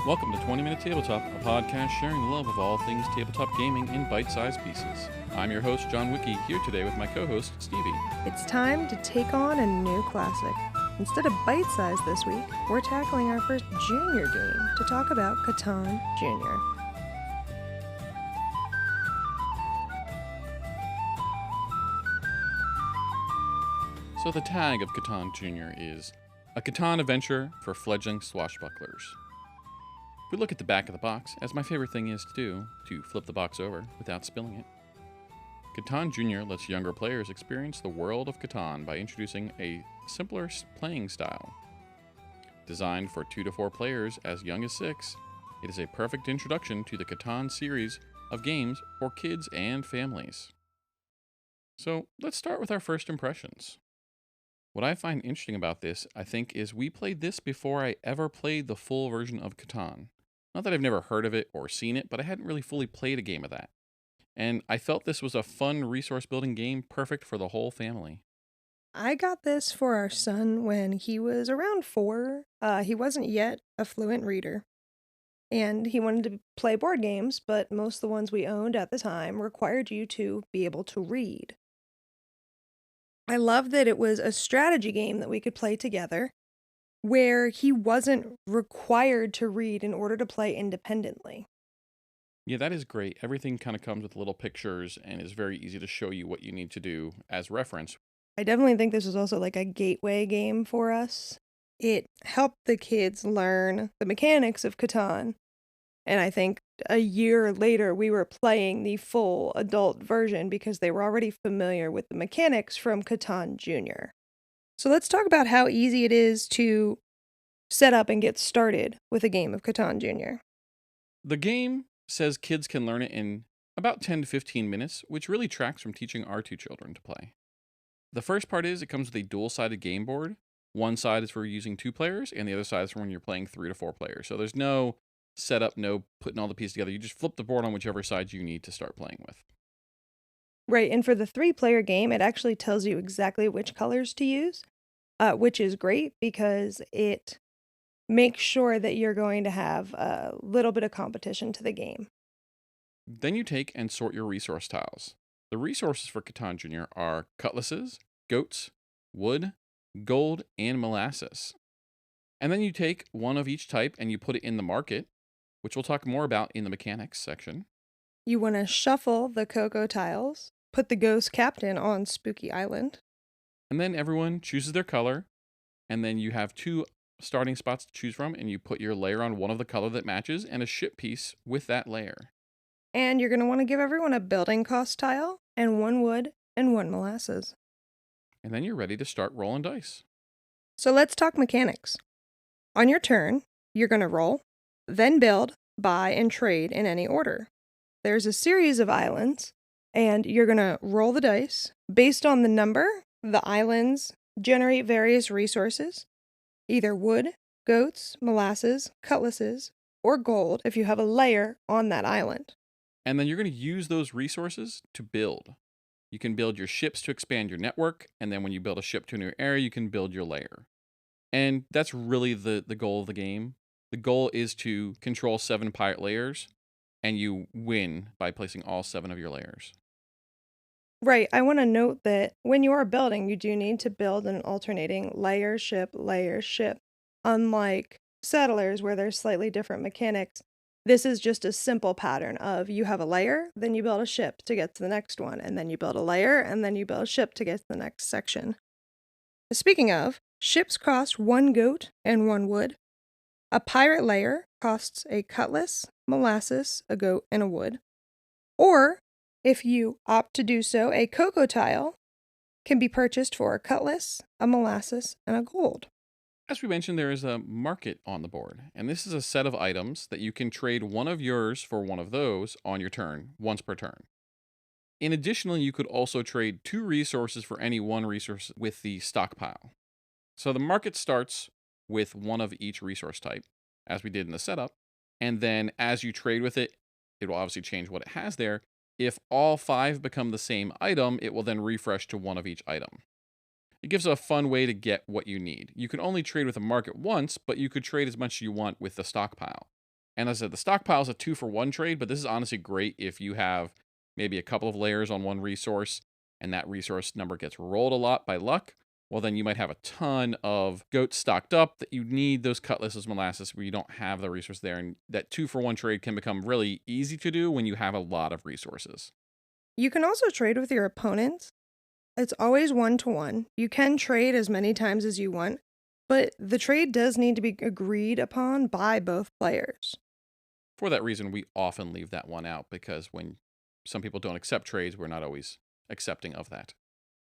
Welcome to 20 Minute Tabletop, a podcast sharing the love of all things tabletop gaming in bite-sized pieces. I'm your host, John Wiki, here today with my co-host, Stevie. It's time to take on a new classic. Instead of bite-size this week, we're tackling our first junior game to talk about Catan Junior. So the tag of Catan Junior is a Catan adventure for fledgling swashbucklers. If we look at the back of the box, as my favorite thing is to do, to flip the box over without spilling it, Catan Junior lets younger players experience the world of Catan by introducing a simpler playing style. Designed for 2 to 4 players as young as 6, it is a perfect introduction to the Catan series of games for kids and families. So let's start with our first impressions. What I find interesting about this, I think, is we played this before I ever played the full version of Catan. Not that I've never heard of it or seen it, but I hadn't really fully played a game of that. And I felt this was a fun resource building game perfect for the whole family. I got this for our son when he was around 4. He wasn't yet a fluent reader. And he wanted to play board games, but most of the ones we owned at the time required you to be able to read. I love that it was a strategy game that we could play together, where he wasn't required to read in order to play independently. Yeah, that is great. Everything kind of comes with little pictures and is very easy to show you what you need to do as reference. I definitely think this was also like a gateway game for us. It helped the kids learn the mechanics of Catan. And I think a year later, we were playing the full adult version because they were already familiar with the mechanics from Catan Junior. So let's talk about how easy it is to set up and get started with a game of Catan Junior. The game says kids can learn it in about 10 to 15 minutes, which really tracks from teaching our 2 children to play. The first part is it comes with a dual-sided game board. One side is for using 2 players, and the other side is for when you're playing 3 to 4 players. So there's no setup, no putting all the pieces together. You just flip the board on whichever side you need to start playing with. Right, and for the 3-player game, it actually tells you exactly which colors to use, which is great because it makes sure that you're going to have a little bit of competition to the game. Then you take and sort your resource tiles. The resources for Catan Junior are cutlasses, goats, wood, gold, and molasses. And then you take one of each type and you put it in the market, which we'll talk more about in the mechanics section. You want to shuffle the cocoa tiles, put the ghost captain on Spooky Island. And then everyone chooses their color, and then you have 2 starting spots to choose from, and you put your layer on one of the color that matches and a ship piece with that layer. And you're going to want to give everyone a building cost tile, and 1 wood, and 1 molasses. And then you're ready to start rolling dice. So let's talk mechanics. On your turn, you're going to roll, then build, buy, and trade in any order. There's a series of islands, and you're going to roll the dice. Based on the number, the islands generate various resources, either wood, goats, molasses, cutlasses, or gold if you have a layer on that island. And then you're going to use those resources to build. You can build your ships to expand your network, and then when you build a ship to a new area, you can build your layer. And that's really the goal of the game. The goal is to control 7 pirate layers, and you win by placing all 7 of your layers. Right, I want to note that when you are building, you do need to build an alternating layer, ship, layer, ship. Unlike Settlers, where there's slightly different mechanics, this is just a simple pattern of you have a layer, then you build a ship to get to the next one, and then you build a layer, and then you build a ship to get to the next section. Speaking of, ships cost 1 goat and 1 wood. A pirate layer costs a cutlass, molasses, a goat, and a wood. Or, if you opt to do so, a cocoa tile can be purchased for a cutlass, a molasses, and a gold. As we mentioned, there is a market on the board, and this is a set of items that you can trade one of yours for one of those on your turn, once per turn. Additionally, you could also trade 2 resources for any 1 resource with the stockpile. So the market starts with 1 of each resource type, as we did in the setup, and then as you trade with it, it will obviously change what it has there. If all 5 become the same item, it will then refresh to 1 of each item. It gives a fun way to get what you need. You can only trade with a market once, but you could trade as much as you want with the stockpile. And as I said, the stockpile is a 2-for-1 trade, but this is honestly great if you have maybe a couple of layers on one resource and that resource number gets rolled a lot by luck. Well, then you might have a ton of goats stocked up that you need those cutlasses molasses where you don't have the resource there. And that 2-for-1 trade can become really easy to do when you have a lot of resources. You can also trade with your opponents. It's always 1-to-1. You can trade as many times as you want, but the trade does need to be agreed upon by both players. For that reason, we often leave that one out because when some people don't accept trades, we're not always accepting of that.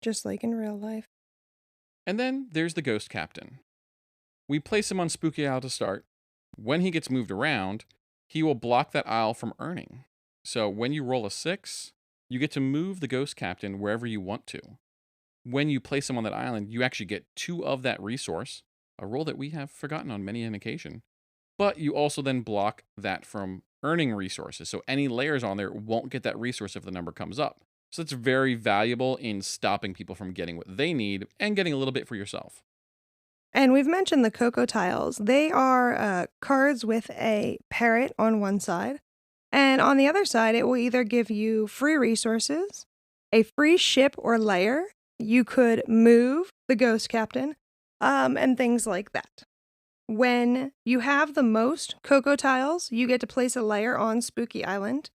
Just like in real life. And then there's the Ghost Captain. We place him on Spooky Isle to start. When he gets moved around, he will block that isle from earning. So when you roll a 6, you get to move the Ghost Captain wherever you want to. When you place him on that island, you actually get 2 of that resource, a rule that we have forgotten on many an occasion. But you also then block that from earning resources. So any layers on there won't get that resource if the number comes up. So it's very valuable in stopping people from getting what they need and getting a little bit for yourself. And we've mentioned the Cocoa Tiles. They are cards with a parrot on one side. And on the other side, it will either give you free resources, a free ship or layer. You could move the Ghost Captain, and things like that. When you have the most Cocoa Tiles, you get to place a layer on Spooky Island.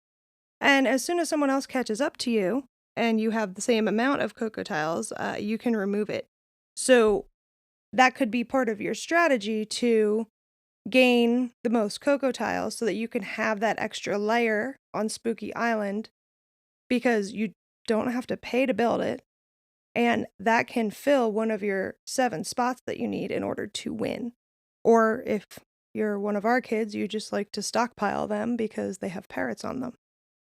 And as soon as someone else catches up to you, and you have the same amount of Cocoa Tiles, you can remove it. So that could be part of your strategy to gain the most Cocoa Tiles so that you can have that extra layer on Spooky Island because you don't have to pay to build it. And that can fill one of your 7 spots that you need in order to win. Or if you're one of our kids, you just like to stockpile them because they have parrots on them.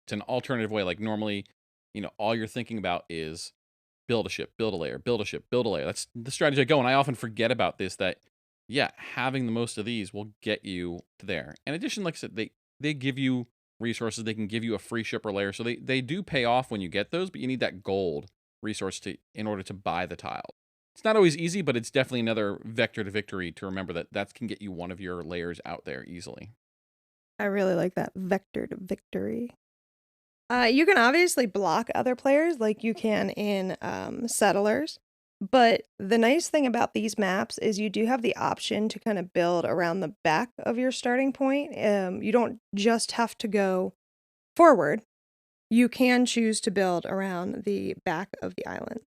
It's an alternative way. Like normally, all you're thinking about is build a ship, build a layer, build a ship, build a layer. That's the strategy I go. And I often forget about this, that, yeah, having the most of these will get you to there. In addition, like I said, they give you resources. They can give you a free ship or layer. So they do pay off when you get those, but you need that gold resource in order to buy the tile. It's not always easy, but it's definitely another vector to victory to remember that can get you one of your layers out there easily. I really like that vector to victory. You can obviously block other players like you can in Settlers, but the nice thing about these maps is you do have the option to kind of build around the back of your starting point. You don't just have to go forward. You can choose to build around the back of the island.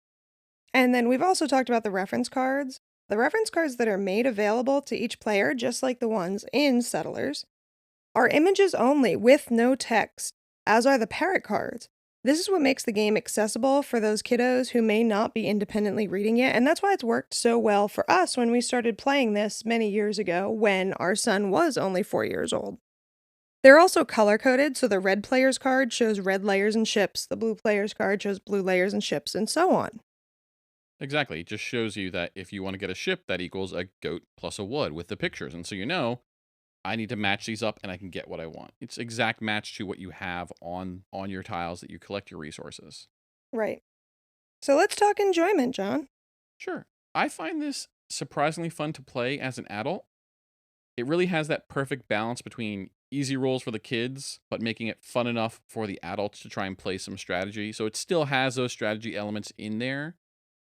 And then we've also talked about the reference cards. The reference cards that are made available to each player, just like the ones in Settlers, are images only with no text, as are the parrot cards. This is what makes the game accessible for those kiddos who may not be independently reading it, and that's why it's worked so well for us when we started playing this many years ago when our son was only 4 years old. They're also color-coded, so the red player's card shows red layers and ships, the blue player's card shows blue layers and ships, and so on. Exactly. It just shows you that if you want to get a ship, that equals a goat plus a wood with the pictures. And so I need to match these up and I can get what I want. It's exact match to what you have on your tiles that you collect your resources. Right. So let's talk enjoyment, John. Sure. I find this surprisingly fun to play as an adult. It really has that perfect balance between easy rules for the kids, but making it fun enough for the adults to try and play some strategy. So it still has those strategy elements in there,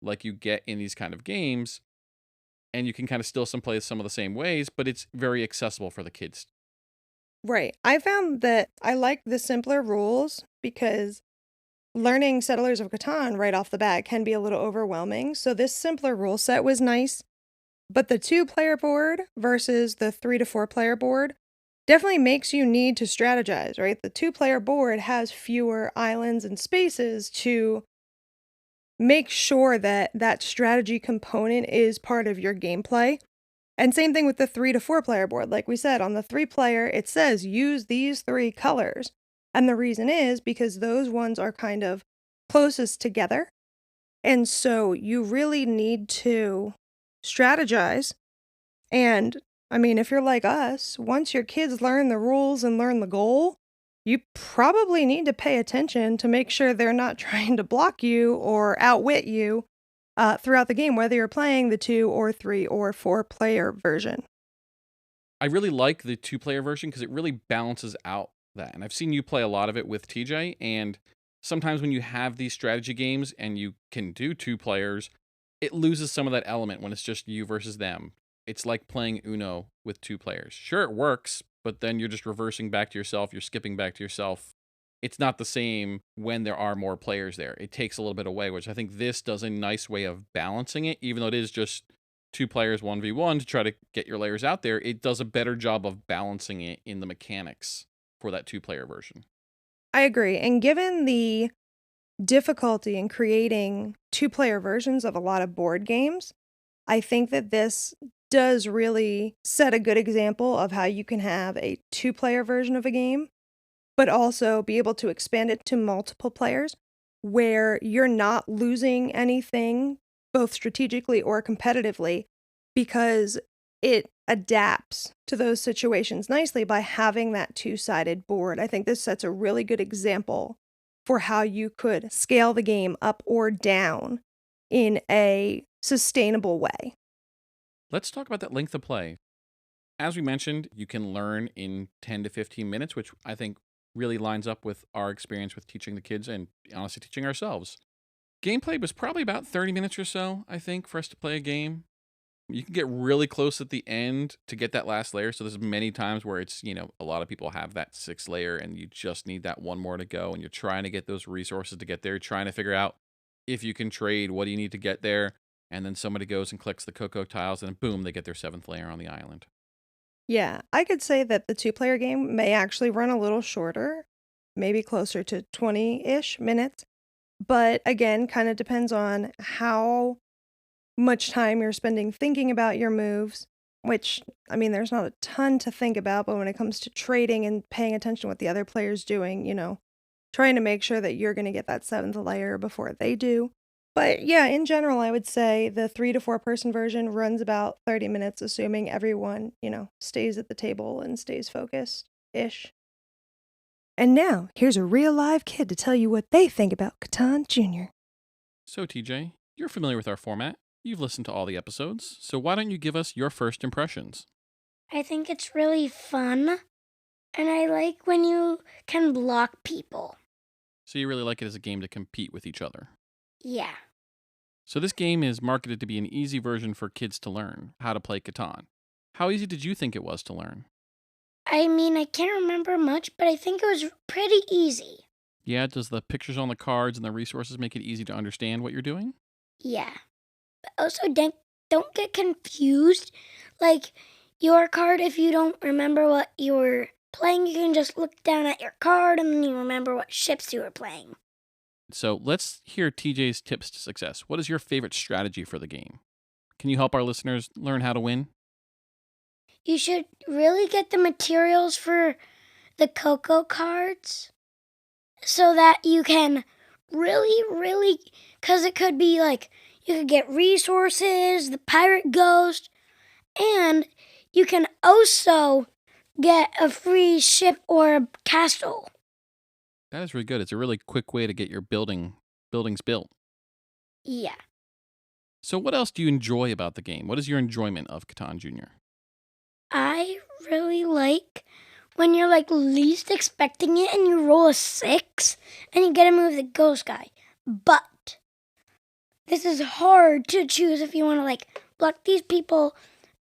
like you get in these kind of games, and you can kind of still play some of the same ways, but it's very accessible for the kids. Right. I found that I like the simpler rules because learning Settlers of Catan right off the bat can be a little overwhelming. So this simpler rule set was nice, but the 2-player board versus the 3 to 4 player board definitely makes you need to strategize, right? The 2-player board has fewer islands and spaces to make sure that that strategy component is part of your gameplay. And same thing with the 3 to 4 player board. Like we said, on the 3-player, it says use these 3 colors. And the reason is because those ones are kind of closest together. And so you really need to strategize. And I mean, if you're like us, once your kids learn the rules and learn the goal, you probably need to pay attention to make sure they're not trying to block you or outwit you throughout the game, whether you're playing the 2 or 3 or 4 player version. I really like the two-player version because it really balances out that. And I've seen you play a lot of it with TJ, and sometimes when you have these strategy games and you can do two players, it loses some of that element when it's just you versus them. It's like playing Uno with two players. Sure, it works, but then you're just reversing back to yourself, you're skipping back to yourself. It's not the same when there are more players there. It takes a little bit away, which I think this does a nice way of balancing it, even though it is just two players 1v1 to try to get your layers out there. It does a better job of balancing it in the mechanics for that two-player version. I agree. And given the difficulty in creating two-player versions of a lot of board games, I think that this does really set a good example of how you can have a two-player version of a game, but also be able to expand it to multiple players where you're not losing anything, both strategically or competitively, because it adapts to those situations nicely by having that two-sided board. I think this sets a really good example for how you could scale the game up or down in a sustainable way. Let's talk about that length of play. As we mentioned, you can learn in 10 to 15 minutes, which I think really lines up with our experience with teaching the kids and honestly teaching ourselves. Gameplay was probably about 30 minutes or so, I think, for us to play a game. You can get really close at the end to get that last layer. So there's many times where it's, a lot of people have that 6th layer and you just need that one more to go. And you're trying to get those resources to get there, trying to figure out if you can trade, what do you need to get there? And then somebody goes and clicks the cocoa tiles and boom, they get their 7th layer on the island. Yeah, I could say that the two-player game may actually run a little shorter, maybe closer to 20-ish minutes. But again, kind of depends on how much time you're spending thinking about your moves, which, I mean, there's not a ton to think about, but when it comes to trading and paying attention to what the other player's doing, trying to make sure that you're going to get that 7th layer before they do. But yeah, in general, I would say the 3 to 4 person version runs about 30 minutes, assuming everyone, stays at the table and stays focused ish. And now, here's a real live kid to tell you what they think about Catan Junior. So, TJ, you're familiar with our format. You've listened to all the episodes. So, why don't you give us your first impressions? I think it's really fun, and I like when you can block people. So, you really like it as a game to compete with each other? Yeah. So, this game is marketed to be an easy version for kids to learn how to play Catan. How easy did you think it was to learn? I mean, I can't remember much, but I think it was pretty easy. Yeah, does the pictures on the cards and the resources make it easy to understand what you're doing? Yeah. But also, don't get confused. Like, your card, if you don't remember what you were playing, you can just look down at your card and then you remember what ships you were playing. So, let's hear TJ's tips to success. What is your favorite strategy for the game? Can you help our listeners learn how to win? You should really get the materials for the cocoa cards so that you can really, because it could be like you could get resources, the pirate ghost, and you can also get a free ship or a castle. That is really good. It's a really quick way to get your buildings built. Yeah. So, what else do you enjoy about the game? What is your enjoyment of Catan Junior? I really like when you're like least expecting it and you roll a 6 and you get to move the ghost guy. But this is hard to choose if you want to like block these people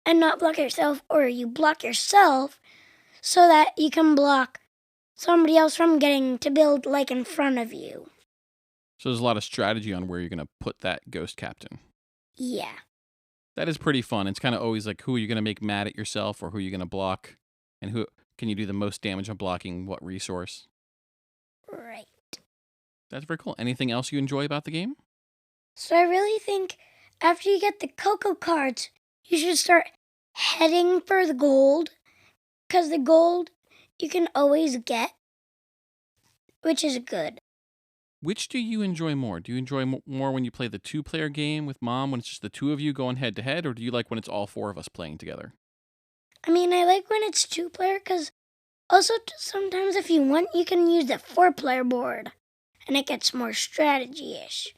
and not block yourself, or you block yourself so that you can block somebody else from getting to build like in front of you. So, there's a lot of strategy on where you're going to put that ghost captain. Yeah. That is pretty fun. It's kind of always like who are you going to make mad at yourself or who are you going to block and who can you do the most damage on blocking what resource. Right. That's very cool. Anything else you enjoy about the game? So I really think after you get the cocoa cards, you should start heading for the gold, because the gold you can always get, which is good. Which do you enjoy more? Do you enjoy more when you play the two-player game with Mom when it's just the two of you going head-to-head, or do you like when it's all four of us playing together? I mean, I like when it's 2-player, because also sometimes if you want, you can use the 4-player board, and it gets more strategy-ish.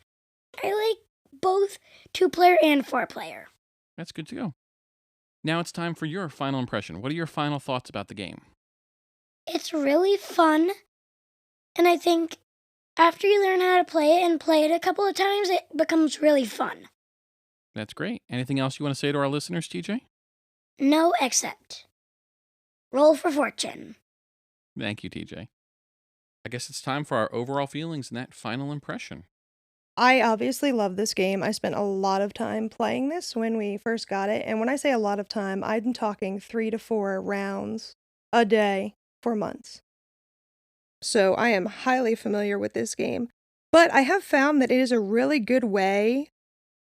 I like both 2-player and 4-player. That's good to go. Now it's time for your final impression. What are your final thoughts about the game? It's really fun, and I think after you learn how to play it and play it a couple of times, it becomes really fun. That's great. Anything else you want to say to our listeners, TJ? No, except roll for fortune. Thank you, TJ. I guess it's time for our overall feelings and that final impression. I obviously love this game. I spent a lot of time playing this when we first got it. And when I say a lot of time, I'm talking 3 to 4 rounds a day for months. So I am highly familiar with this game. But I have found that it is a really good way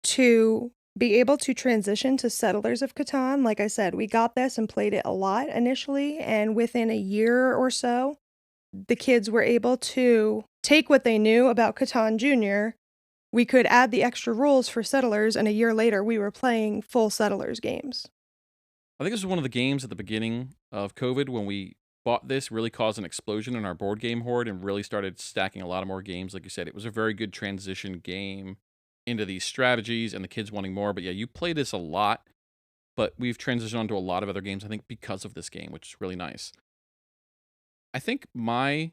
to be able to transition to Settlers of Catan. Like I said, we got this and played it a lot initially. And within a year or so, the kids were able to take what they knew about Catan Junior. We could add the extra rules for Settlers, and a year later, we were playing full Settlers games. I think this was one of the games at the beginning of COVID when we bought this, really caused an explosion in our board game hoard and really started stacking a lot of more games. Like you said, it was a very good transition game into these strategies and the kids wanting more. But yeah, you play this a lot, but we've transitioned onto a lot of other games, I think, because of this game, which is really nice. I think my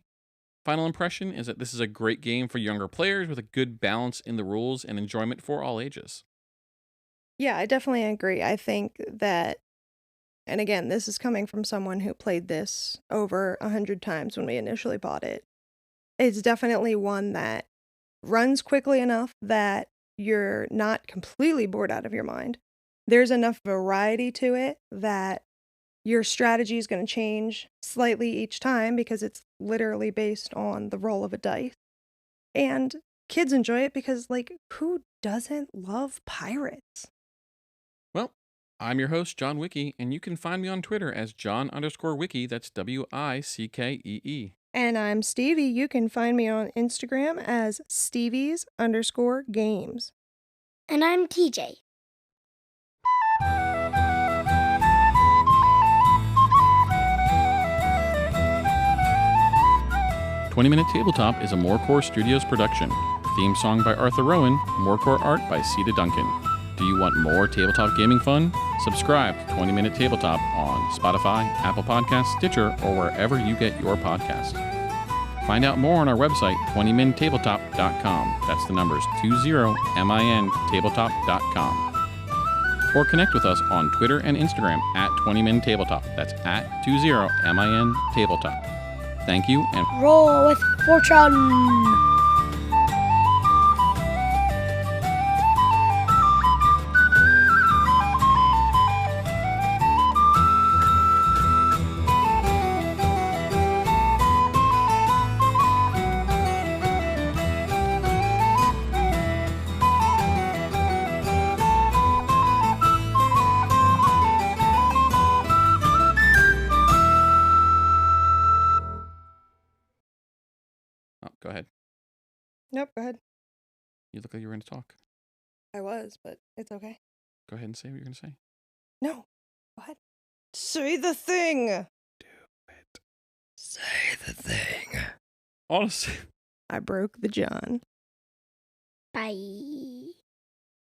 final impression is that this is a great game for younger players with a good balance in the rules and enjoyment for all ages. Yeah, I definitely agree. I think that, and again, this is coming from someone who played this over 100 times when we initially bought it. It's definitely one that runs quickly enough that you're not completely bored out of your mind. There's enough variety to it that your strategy is going to change slightly each time because it's literally based on the roll of a dice. And kids enjoy it because, like, who doesn't love pirates? Well, I'm your host, John Wiki, and you can find me on Twitter as John_Wiki. That's Wickee. And I'm Stevie. You can find me on Instagram as Stevies_games. And I'm TJ. 20-Minute Tabletop is a Morecore Studios production. Theme song by Arthur Rowan, Morecore art by Ceta Duncan. Do you want more tabletop gaming fun? Subscribe to 20-Minute Tabletop on Spotify, Apple Podcasts, Stitcher, or wherever you get your podcast. Find out more on our website, 20mintabletop.com. That's the numbers 20mintabletop.com. Or connect with us on Twitter and Instagram at 20mintabletop. That's at 20mintabletop. Thank you, and Roll with fortune. go ahead. Nope, go ahead. You look like you were going to talk. I was, but it's okay. Go ahead and say what you're going to say. No, go ahead. Say the thing. Do it. Say the thing. Honestly. I broke the John. Bye.